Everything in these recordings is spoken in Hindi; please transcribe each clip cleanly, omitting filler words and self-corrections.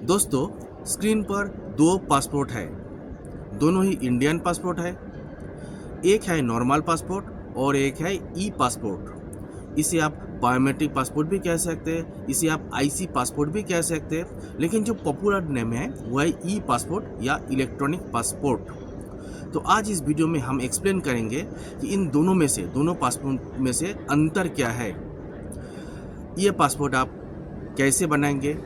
दोस्तों, स्क्रीन पर दो पासपोर्ट है। दोनों ही इंडियन पासपोर्ट है। एक है नॉर्मल पासपोर्ट और एक है ई पासपोर्ट। इसे आप बायोमेट्रिक पासपोर्ट भी कह सकते हैं, इसे आप आईसी पासपोर्ट भी कह सकते हैं, लेकिन जो पॉपुलर नेम है वो है ई पासपोर्ट या इलेक्ट्रॉनिक पासपोर्ट। तो आज इस वीडियो में हम एक्सप्लेन करेंगे कि इन दोनों पासपोर्ट में से अंतर क्या है। ये पासपोर्ट आप कैसे बनाएंगे,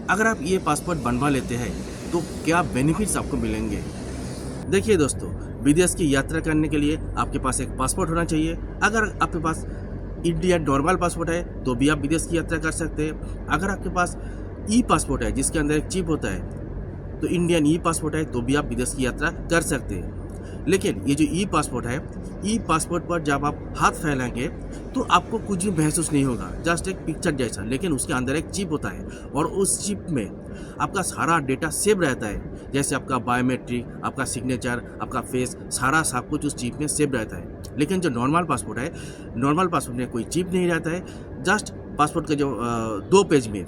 अगर आप ये पासपोर्ट बनवा लेते हैं तो क्या बेनिफिट्स आपको मिलेंगे। देखिए दोस्तों, विदेश की यात्रा करने के लिए आपके पास एक पासपोर्ट होना चाहिए। अगर आपके पास इंडियन नॉर्मल पासपोर्ट है तो भी आप विदेश की यात्रा कर सकते हैं। अगर आपके पास ई पासपोर्ट है जिसके अंदर एक चिप होता है, तो इंडियन ई पासपोर्ट है तो भी आप विदेश की यात्रा कर सकते हैं। लेकिन ये जो ई पासपोर्ट है, ई पासपोर्ट पर जब आप हाथ फैलाएंगे तो आपको कुछ भी महसूस नहीं होगा, जस्ट एक पिक्चर जैसा, लेकिन उसके अंदर एक चिप होता है और उस चिप में आपका सारा डेटा सेव रहता है। जैसे आपका बायोमेट्रिक, आपका सिग्नेचर, आपका फेस, सारा सब कुछ उस चिप में सेव रहता है। लेकिन जो नॉर्मल पासपोर्ट है, नॉर्मल पासपोर्ट में कोई चिप नहीं रहता है। जस्ट पासपोर्ट के जो दो पेज में,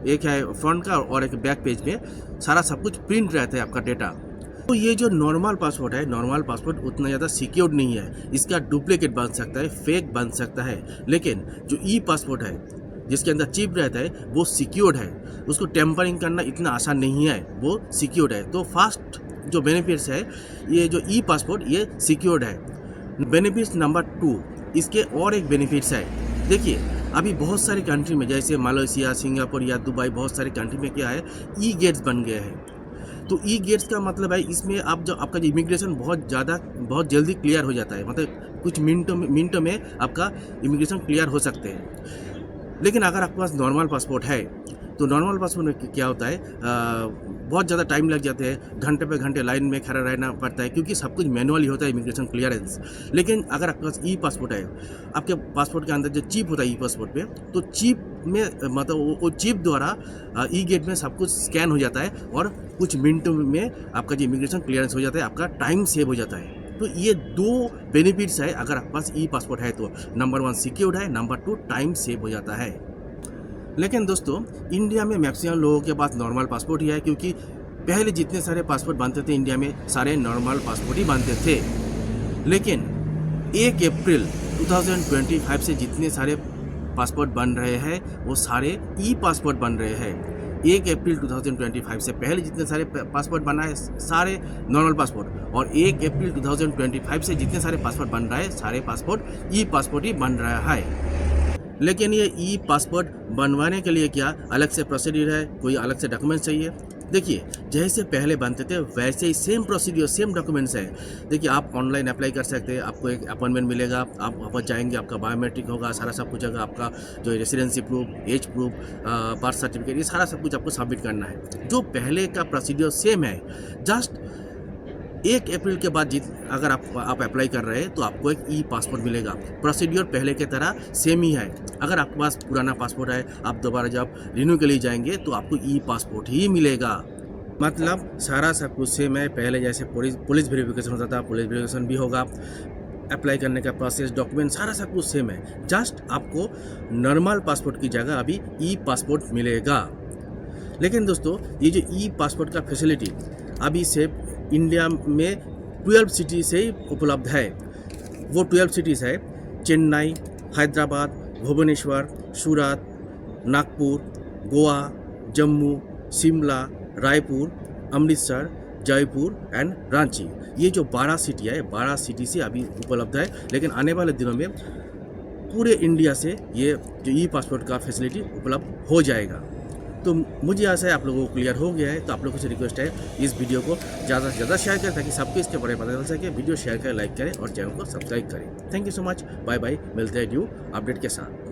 एक है फ्रंट का और एक बैक पेज में, सारा सब कुछ प्रिंट रहता है आपका डेटा। तो ये जो नॉर्मल पासपोर्ट है, नॉर्मल पासपोर्ट उतना ज़्यादा सिक्योर्ड नहीं है। इसका डुप्लीकेट बन सकता है, फेक बन सकता है। लेकिन जो ई पासपोर्ट है जिसके अंदर चिप रहता है वो सिक्योर्ड है, उसको टेम्परिंग करना इतना आसान नहीं है, वो सिक्योर्ड है। तो फास्ट जो बेनिफिट्स है, ये जो ई पासपोर्ट ये सिक्योर्ड है। बेनिफिट्स नंबर 2, इसके और एक बेनिफिट्स है। देखिए, अभी बहुत सारे कंट्री में जैसे मलेशिया, सिंगापुर या दुबई, बहुत सारे कंट्री में क्या है, ई गेट्स बन गए हैं। तो ई गेट्स का मतलब है इसमें आपका जो इमिग्रेशन बहुत जल्दी क्लियर हो जाता है, मतलब कुछ मिनटों में आपका इमिग्रेशन क्लियर हो सकते हैं। लेकिन अगर आपके पास नॉर्मल पासपोर्ट है तो नॉर्मल पासपोर्ट में क्या होता है, बहुत ज़्यादा टाइम लग जाते हैं, घंटे पे घंटे लाइन में खड़ा रहना पड़ता है, क्योंकि सब कुछ मैनुअली होता है इमिग्रेशन क्लियरेंस। लेकिन अगर आपके पास ई पासपोर्ट है, आपके पासपोर्ट के अंदर जो चिप होता है ई पासपोर्ट पे, तो चिप में मतलब वो चिप द्वारा ई गेट में सब कुछ स्कैन हो जाता है और कुछ मिनटों में आपका जो इमिग्रेशन क्लियरेंस हो जाता है, आपका टाइम सेव हो जाता है। तो ये दो बेनिफिट्स है अगर आपके पास ई पासपोर्ट है तो। नंबर 1 सिक्योर्ड है, नंबर 2 टाइम सेव हो जाता है। लेकिन दोस्तों, इंडिया में मैक्सिमम लोगों के पास नॉर्मल पासपोर्ट ही है, क्योंकि पहले जितने सारे पासपोर्ट बनते थे इंडिया में, सारे नॉर्मल पासपोर्ट ही बनते थे। लेकिन 1 अप्रैल 2025 से जितने सारे पासपोर्ट बन रहे हैं वो सारे ई पासपोर्ट बन रहे हैं। 1 अप्रैल 2025 से पहले जितने सारे पासपोर्ट बना है सारे नॉर्मल पासपोर्ट, और 1 अप्रैल 2025 से जितने सारे पासपोर्ट बन रहा है सारे पासपोर्ट ई पासपोर्ट ही बन रहा है। लेकिन ये ई पासपोर्ट बनवाने के लिए क्या अलग से प्रोसीड्यूर है, कोई अलग से डॉक्यूमेंट चाहिए? देखिए, जैसे पहले बनते थे वैसे ही सेम प्रोसीड्यूर, सेम डॉक्यूमेंट्स है। देखिए, आप ऑनलाइन अप्लाई कर सकते हैं, आपको एक अपॉइंटमेंट मिलेगा, आप वहाँ पर जाएंगे, आपका बायोमेट्रिक होगा, सारा सब कुछ होगा, आपका जो residency proof, age proof, birth certificate, ये सारा सब कुछ आपको सबमिट करना है। जो पहले का प्रोसीड्यूर सेम है। जस्ट 1 अप्रैल के बाद अगर आप अप्लाई कर रहे हैं तो आपको एक ई पासपोर्ट मिलेगा। प्रोसीड्यूर पहले की तरह सेम ही है। अगर आपके पास पुराना पासपोर्ट है, आप दोबारा जब रिन्यू के लिए जाएंगे तो आपको ई पासपोर्ट ही मिलेगा। मतलब सारा सब कुछ सेम है। पहले जैसे पुलिस वेरिफिकेशन होता था, पुलिस वेरिफिकेशन भी होगा। अप्लाई करने का प्रोसेस, डॉक्यूमेंट, सारा सब कुछ सेम है। जस्ट आपको नॉर्मल पासपोर्ट की जगह अभी ई पासपोर्ट मिलेगा। लेकिन दोस्तों, ये जो ई पासपोर्ट का फैसिलिटी अभी सिर्फ इंडिया में 12 सिटी से ही उपलब्ध है। वो 12 सिटीज़ है चेन्नई, हैदराबाद, भुवनेश्वर, सूरत, नागपुर, गोवा, जम्मू, शिमला, रायपुर, अमृतसर, जयपुर एंड रांची। ये जो 12 सिटी है, 12 सिटी से अभी उपलब्ध है। लेकिन आने वाले दिनों में पूरे इंडिया से ये जो ई पासपोर्ट का फैसिलिटी उपलब्ध हो जाएगा। तो मुझे आशा है आप लोगों को क्लियर हो गया है। तो आप लोगों से रिक्वेस्ट है, इस वीडियो को ज़्यादा से ज़्यादा शेयर करें ताकि सबको इसके बारे में पता चल सके। वीडियो शेयर करें, लाइक करें और चैनल को सब्सक्राइब करें। Thank you so much. Bye bye. मिलते हैं न्यू अपडेट के साथ।